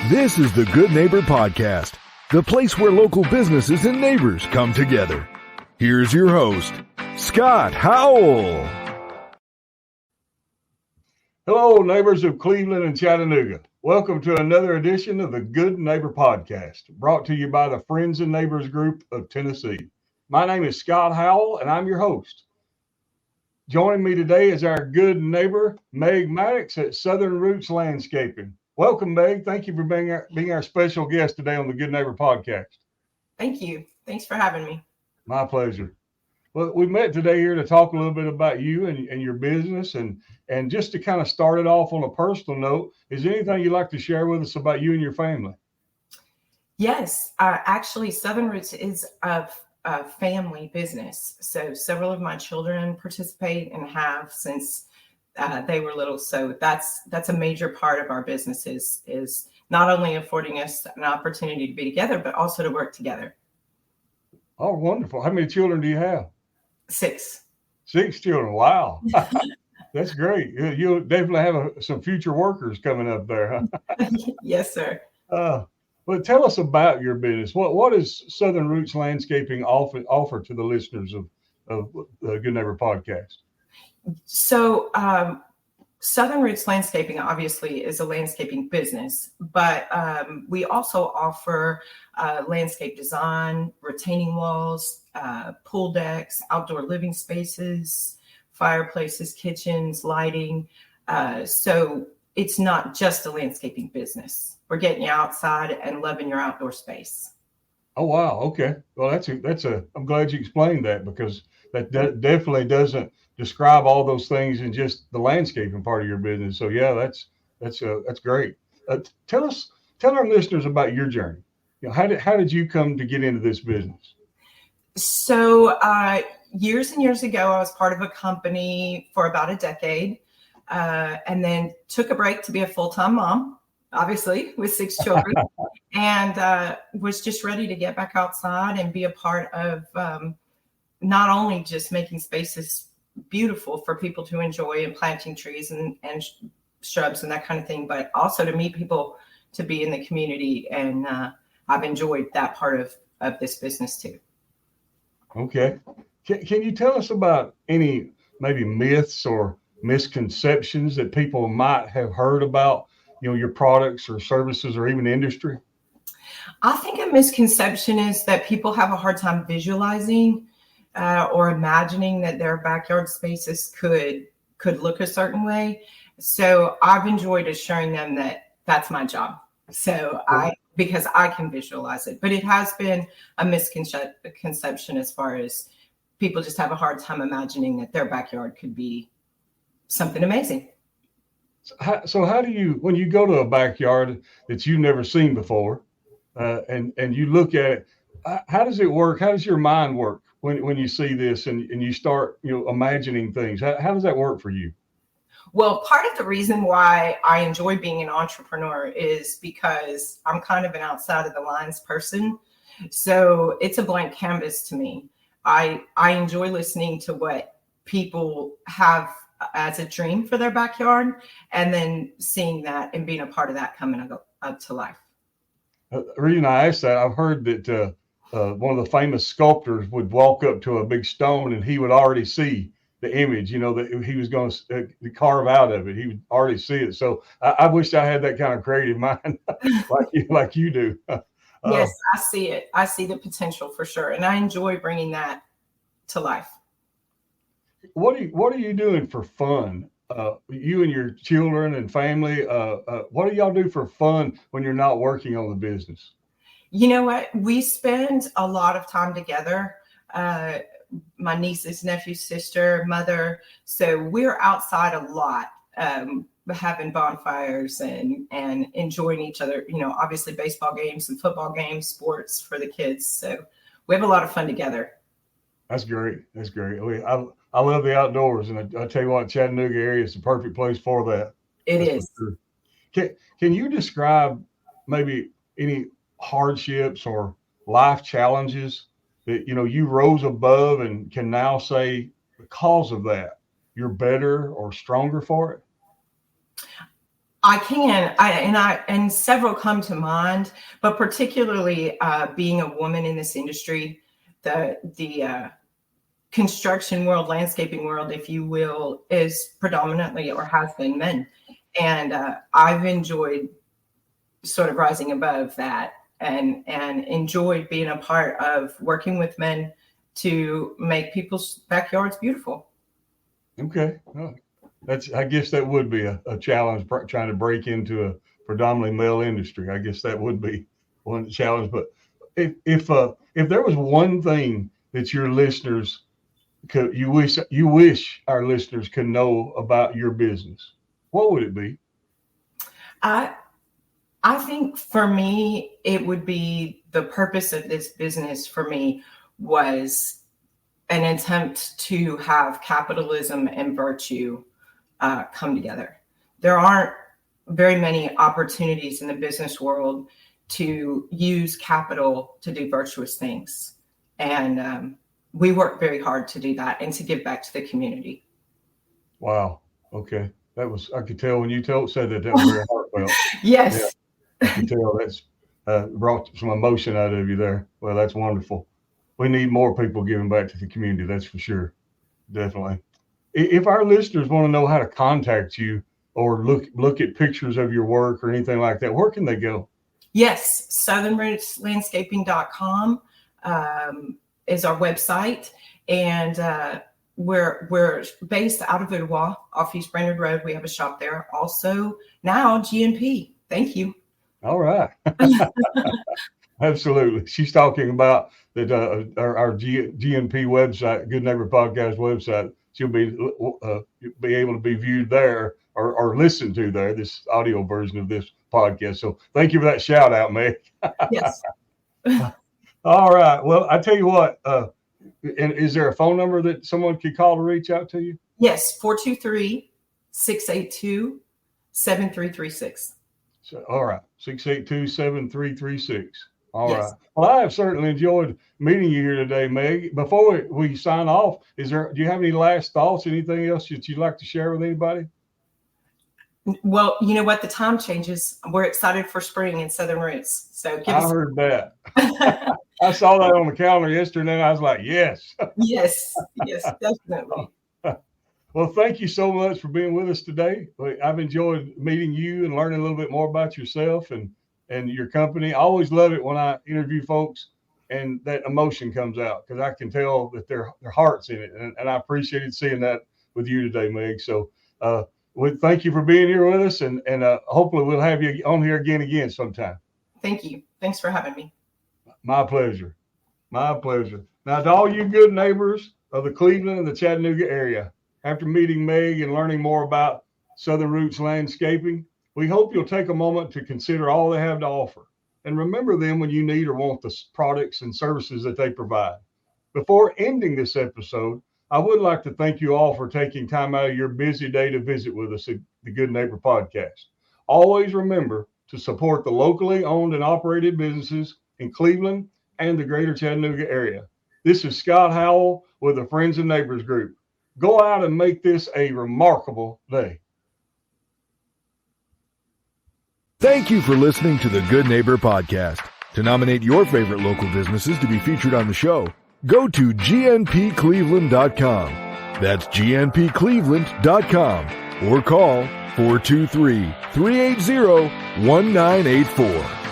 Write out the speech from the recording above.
This is the Good Neighbor Podcast, the place where local businesses and neighbors come together. Here's your host, Scott Howell. Hello, neighbors of Cleveland and Chattanooga. Welcome to another edition of the Good Neighbor Podcast, brought to you by the Friends and Neighbors Group of Tennessee. My name is Scott Howell, and I'm your host. Joining me today is our good neighbor, Meg Maddox at Southern Roots Landscaping. Welcome, Meg. Thank you for being our special guest today on the Good Neighbor Podcast. Thank you. Thanks for having me. My pleasure. Well, we met today here to talk a little bit about you and your business, and just to kind of start it off on a personal note, is there anything you'd like to share with us about you and your family? Yes, actually, Southern Roots is a family business. So several of my children participate and have since they were little. So that's a major part of our business is not only affording us an opportunity to be together, but also to work together. Oh, wonderful. How many children do you have? 6. 6 children. Wow. That's great. You'll definitely have some future workers coming up there. Huh? Yes, sir. Well, tell us about your business. What does Southern Roots Landscaping offer to the listeners of the Good Neighbor Podcast? So Southern Roots Landscaping obviously is a landscaping business, but we also offer landscape design, retaining walls, pool decks, outdoor living spaces, fireplaces, kitchens, lighting. So it's not just a landscaping business. We're getting you outside and loving your outdoor space. Oh, wow. Okay. Well, I'm glad you explained that, because that definitely doesn't describe all those things in just the landscaping part of your business. So yeah, that's great. Tell our listeners about your journey. You know, how did you come to get into this business? So years and years ago, I was part of a company for about a decade, and then took a break to be a full-time mom, obviously with 6 children, and was just ready to get back outside and be a part of not only just making spaces beautiful for people to enjoy and planting trees and shrubs and that kind of thing, but also to meet people, to be in the community. And I've enjoyed that part of this business too. Okay. Can you tell us about any maybe myths or misconceptions that people might have heard about, your products or services or even industry? I think a misconception is that people have a hard time visualizing or imagining that their backyard spaces could look a certain way. So I've enjoyed assuring them that that's my job. So because I can visualize it, but it has been a misconception as far as people just have a hard time imagining that their backyard could be something amazing. So how do you, when you go to a backyard that you've never seen before, and you look at it, how does it work? How does your mind work when you see this and you start, imagining things? How does that work for you? Well, part of the reason why I enjoy being an entrepreneur is because I'm kind of an outside of the lines person. So it's a blank canvas to me. I enjoy listening to what people have as a dream for their backyard, and then seeing that and being a part of that coming up to life. The reason I asked that, I've heard that one of the famous sculptors would walk up to a big stone and he would already see the image, that he was going to carve out of it. He would already see it. So I wish I had that kind of creative mind like you do. Yes, I see it. I see the potential for sure. And I enjoy bringing that to life. What are you doing for fun? You and your children and family, what do y'all do for fun when you're not working on the business? You know what? We spend a lot of time together. My nieces, nephews, sister, mother. So we're outside a lot, having bonfires and enjoying each other. Obviously baseball games and football games, sports for the kids. So we have a lot of fun together. That's great. That's great. I love the outdoors, and I tell you what, Chattanooga area is the perfect place for that. It is. Sure. Can you describe maybe any hardships or life challenges that you rose above and can now say, because of that, you're better or stronger for it? I can, and several come to mind, but particularly being a woman in this industry, the construction world, landscaping world, if you will, is predominantly or has been men. And I've enjoyed sort of rising above that and enjoyed being a part of working with men to make people's backyards beautiful. Okay. Oh, I guess that would be a challenge, trying to break into a predominantly male industry. I guess that would be one challenge. But if there was one thing that your listeners you wish our listeners could know about your business, what would it be? I think for me, it would be the purpose of this business for me was an attempt to have capitalism and virtue come together. There aren't very many opportunities in the business world to use capital to do virtuous things. And we work very hard to do that and to give back to the community. Wow. Okay. I could tell when you said that was very heartfelt. Yes. Yeah, I can tell that's brought some emotion out of you there. Well, that's wonderful. We need more people giving back to the community. That's for sure. Definitely. If our listeners want to know how to contact you or look at pictures of your work or anything like that, where can they go? Yes. southernrootslandscaping.com is our website. And we're based out of Ottawa off East Brainerd Road. We have a shop there. Also now GNP. Thank you. All right. Absolutely. She's talking about that our GNP website, Good Neighbor Podcast website. She'll be able to be viewed there or listened to there, this audio version of this podcast. So thank you for that shout out, Meg. Yes. All right. Well, I tell you what, and is there a phone number that someone could call to reach out to you? Yes. 423-682-7336. So, all right. 682-7336. All yes. right. Well, I have certainly enjoyed meeting you here today, Meg. Before we sign off, do you have any last thoughts, anything else that you'd like to share with anybody? Well, you know what? The time changes. We're excited for spring in Southern Roots. So I heard that. I saw that on the calendar yesterday, and I was like, yes. Yes, definitely. Well, thank you so much for being with us today. I've enjoyed meeting you and learning a little bit more about yourself and your company. I always love it when I interview folks and that emotion comes out because I can tell that their heart's in it. And I appreciated seeing that with you today, Meg. So we thank you for being here with us, and hopefully we'll have you on here again sometime. Thank you. Thanks for having me. My pleasure. My pleasure. Now, to all you good neighbors of the Cleveland and the Chattanooga area, after meeting Meg and learning more about Southern Roots Landscaping, we hope you'll take a moment to consider all they have to offer and remember them when you need or want the products and services that they provide. Before ending this episode, I would like to thank you all for taking time out of your busy day to visit with us at the Good Neighbor Podcast. Always remember to support the locally owned and operated businesses in Cleveland and the greater Chattanooga area. This is Scott Howell with the Friends and Neighbors Group. Go out and make this a remarkable day. Thank you for listening to the Good Neighbor Podcast. To nominate your favorite local businesses to be featured on the show, go to gnpcleveland.com. That's gnpcleveland.com or call 423-380-1984.